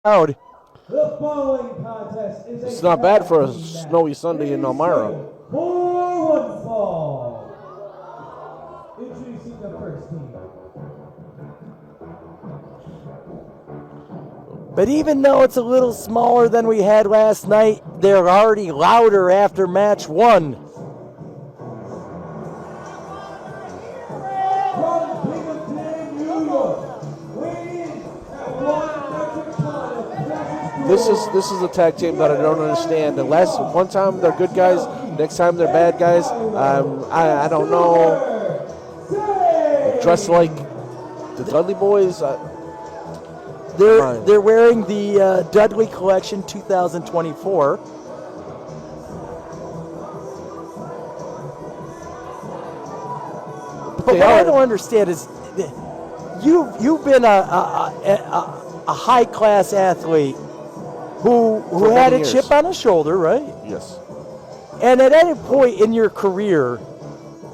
Out. The following contest is It's not bad for a snowy Sunday in Elmira. For one fall. Introducing the first team. But even though it's a little smaller than we had last night, they're already louder after match one. From Binghamton, New York, weighing at 1 metric ton of precious This is a tag team that I don't understand. One time they're good guys, next time they're bad guys. I don't know. Dressed like the Dudley Boys. They're wearing the Dudley Collection 2024. But what I don't understand is you've been a high class athlete who had a chip on his shoulder, right? Yes. And at any point in your career,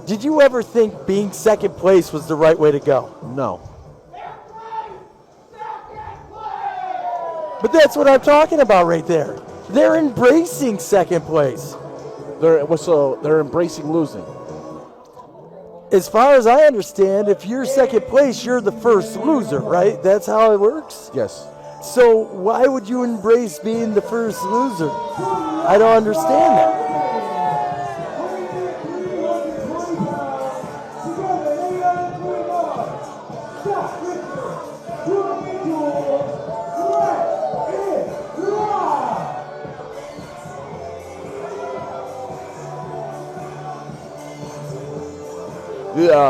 did you ever think being second place was the right way to go? No. But that's what I'm talking about right there. They're embracing second place. They're embracing losing. As far as I understand, if you're second place, you're the first loser, right? That's how it works? Yes. So why would you embrace being the first loser? I don't understand that.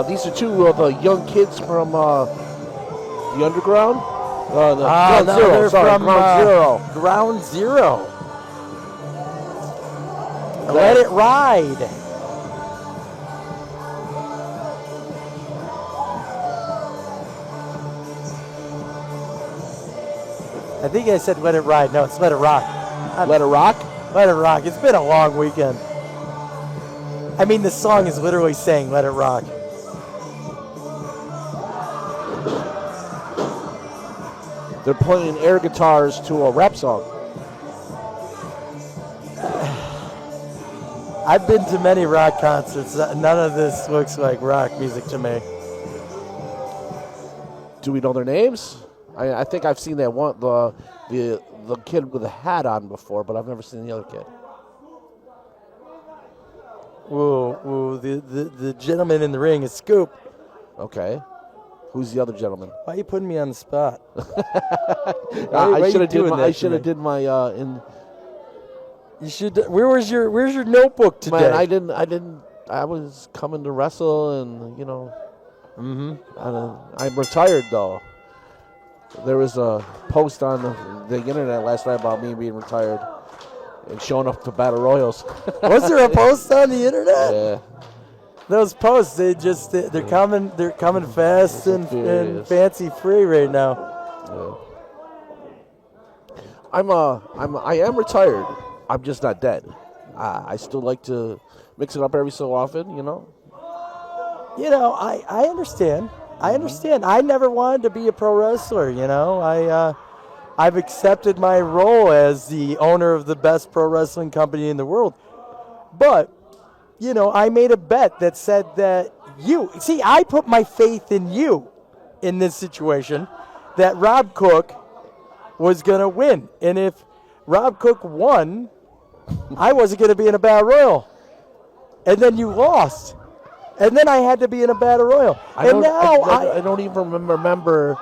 These are two of the young kids from the underground. Ground Zero. They're Sorry, from Ground Zero. Ground Zero. Let it ride. I think I said let it ride. No, it's let it rock. Let it rock? Let it rock. It's been a long weekend. I mean, the song is literally saying let it rock. They're playing air guitars to a rap song. I've been to many rock concerts. None of this looks like rock music to me. Do we know their names? I think I've seen that one, the kid with a hat on before, but I've never seen the other kid. Whoa, the gentleman in the ring is Scoop. Okay. Who's the other gentleman? Why are you putting me on the spot? I should have did my You should. Where's your notebook today? Man, I was coming to wrestle, and I'm retired though. There was a post on the internet last night about me being retired and showing up to battle royals. Was there a post on the internet? Yeah. Those posts, they're coming fast and fancy free right now. Yeah. I am retired. I'm just not dead. I still like to mix it up every so often, you know. You know, I understand. I understand. I never wanted to be a pro wrestler, you know. I've accepted my role as the owner of the best pro wrestling company in the world. But you know, I made a bet that said that I put my faith in you in this situation, that Rob Cook was going to win. And if Rob Cook won, I wasn't going to be in a battle royal. And then you lost. And then I had to be in a battle royal. I don't even remember.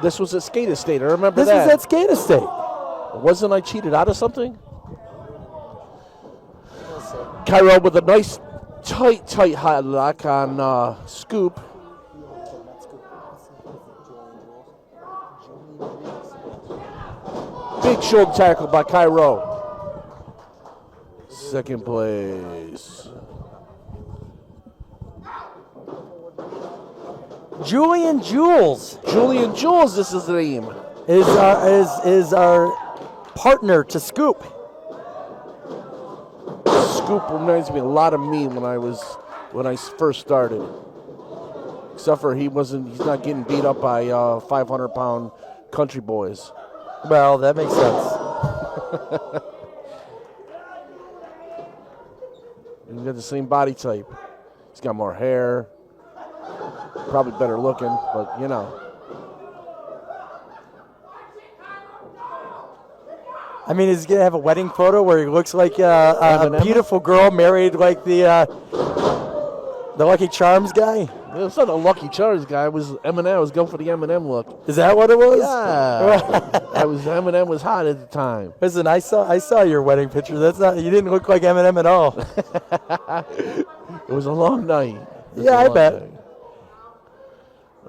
This was at Skate Estate. I remember that. This was at Skate Estate. Wasn't I cheated out of something? Cairo with a nice, tight high lock on Scoop. Big shoulder tackle by Cairo. Second place. Julian Jules. Julian Jules, this is the name. Is our partner to Scoop. Scoop reminds me a lot of me when I first started. Except for he's not getting beat up by 500-pound country boys. Well, that makes sense. He's got the same body type. He's got more hair. Probably better looking, but you know. I mean, is he gonna have a wedding photo where he looks like a beautiful girl married like the Lucky Charms guy? It's not a Lucky Charms guy. It was Eminem. I was going for the Eminem look. Is that what it was? Yeah. Eminem was hot at the time. Listen, I saw your wedding picture. That's not. You didn't look like Eminem at all. It was a long night. Yeah, I bet.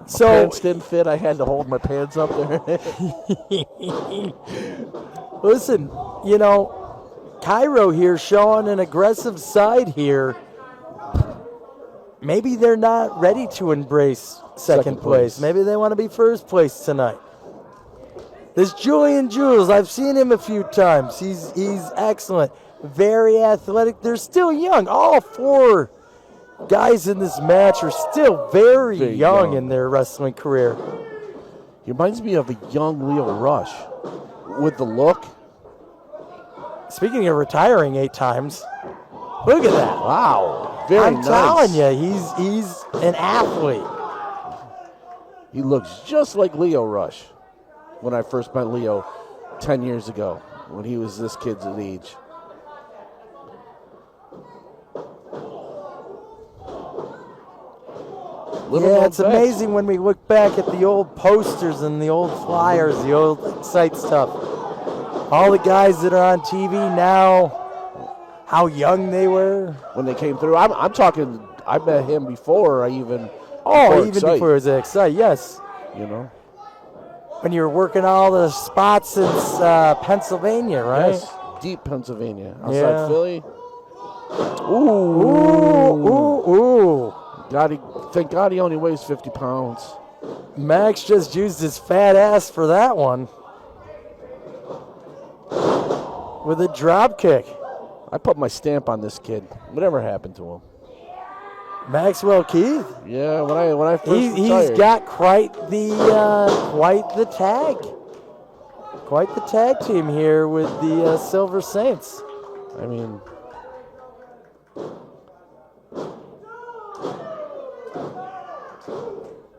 So pants didn't fit. I had to hold my pants up there. Listen, you know, Cairo here showing an aggressive side here. Maybe they're not ready to embrace second place. Maybe they want to be first place tonight. This Julian Jules, I've seen him a few times. He's excellent, very athletic. They're still young. All four guys in this match are still very young in their wrestling career. He reminds me of a young Leo Rush with the look. Speaking of retiring 8 times, look at that. Wow. Very nice. I'm telling you, he's an athlete. He looks just like Leo Rush when I first met Leo 10 years ago when he was this kid's age. It's amazing when we look back at the old posters and the old flyers, the old Xcite stuff. All the guys that are on TV now, how young they were when they came through. I'm talking. I met him before I even. Before it was Xcite, yes. You know, when you were working all the spots in Pennsylvania, right? Yes, deep Pennsylvania, outside Philly. Ooh. Thank God he only weighs 50 pounds. Max just used his fat ass for that one. With a drop kick. I put my stamp on this kid. Whatever happened to him? Maxwell Keith? Yeah, when I first retired. He's got quite the tag. Quite the tag team here with the Silver Saints. I mean,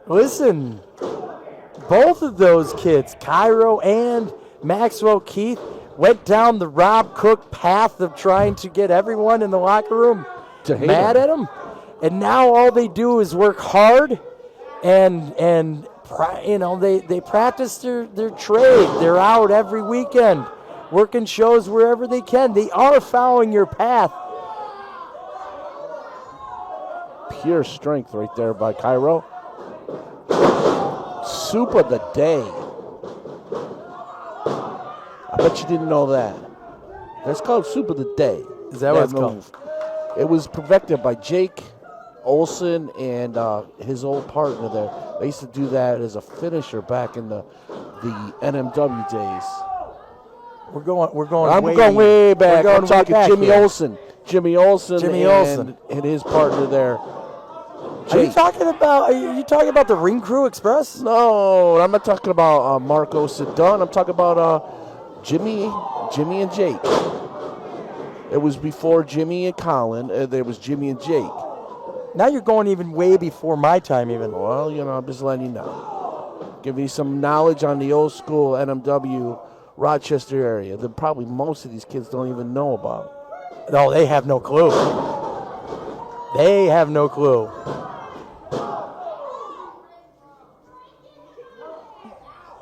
listen, both of those kids, Cairo and Maxwell Keith, went down the Rob Cook path of trying to get everyone in the locker room mad at him. And now all they do is work hard and they practice their trade. They're out every weekend working shows wherever they can. They are following your path. Pure strength right there by Cairo. Soup of the day. I bet you didn't know that. That's called soup of the day. Is that what it's called? It was perfected by Jake Olson and his old partner there. They used to do that as a finisher back in the NMW days. I'm going way back. I'm talking Jimmy here. Olson. Jimmy Olson and his partner there. Jake. Are you talking about the Ring Crew Express? No, I'm not talking about Marco Sedun. I'm talking about Jimmy and Jake. It was before Jimmy and Colin. There was Jimmy and Jake. Now you're going even way before my time even. Well, I'm just letting you know. Give you some knowledge on the old school NMW Rochester area that probably most of these kids don't even know about. No, they have no clue. They have no clue.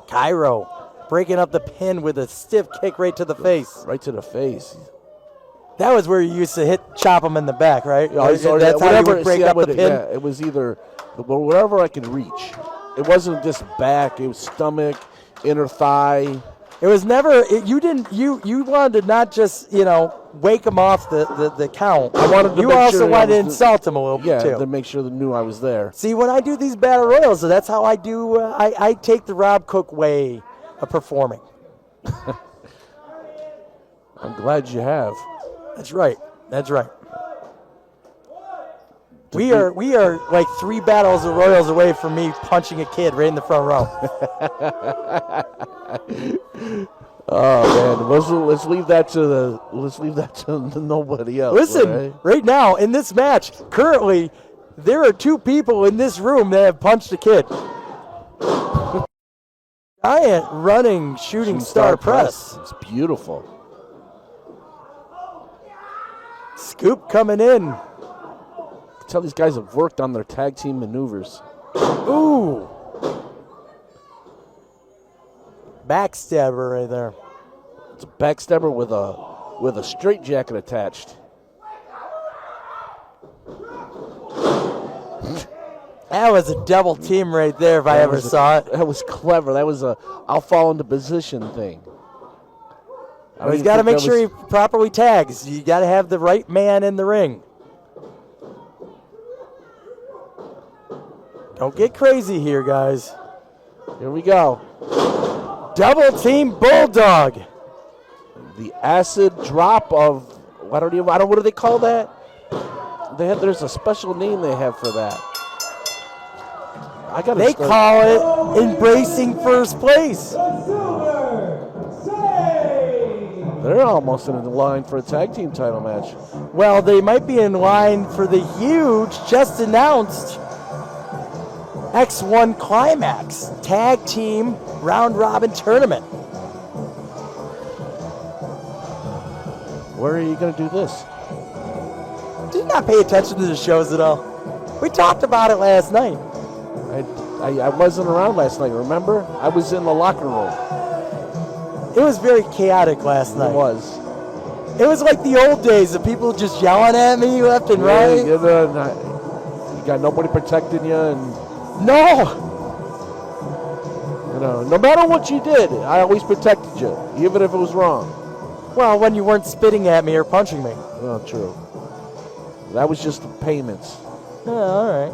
Cairo breaking up the pin with a stiff kick right to the face. Right to the face. That was where you used to chop them in the back, right? That's how you would break up the pin? Yeah, it was either wherever I could reach. It wasn't just back. It was stomach, inner thigh. It was never. You wanted to not just wake them off the count. I wanted to. You also wanted to insult them a little bit too. Yeah, to make sure they knew I was there. See, when I do these battle royals, so that's how I do. I take the Rob Cook way of performing. I'm glad you have. That's right. We are like 3 battles of royals away from me punching a kid right in the front row. Oh man, let's leave that to nobody else. Listen, right now in this match, currently, there are 2 people in this room that have punched a kid. Giant running shooting star press. It's beautiful. Scoop coming in. Tell these guys have worked on their tag team maneuvers. Ooh. Backstabber right there. It's a backstabber with a straight jacket attached. That was a double team right there if I ever saw it. That was clever. That was a I'll fall into position thing. He's got to make sure he properly tags. You got to have the right man in the ring. Don't get crazy here, guys. Here we go. Double team bulldog. The acid drop of what do they call that? There's a special name they have for that. They call it embracing first place. They're almost in the line for a tag team title match. Well, they might be in line for the huge, just announced X1 Climax Tag Team Round Robin Tournament. Where are you going to do this? Did you not pay attention to the shows at all? We talked about it last night. I wasn't around last night, remember? I was in the locker room. It was very chaotic last night. It was. It was like the old days of people just yelling at me left and right. You got nobody protecting you, and no. No matter what you did, I always protected you, even if it was wrong. Well, when you weren't spitting at me or punching me. Oh, true. That was just the payments. Yeah, all right.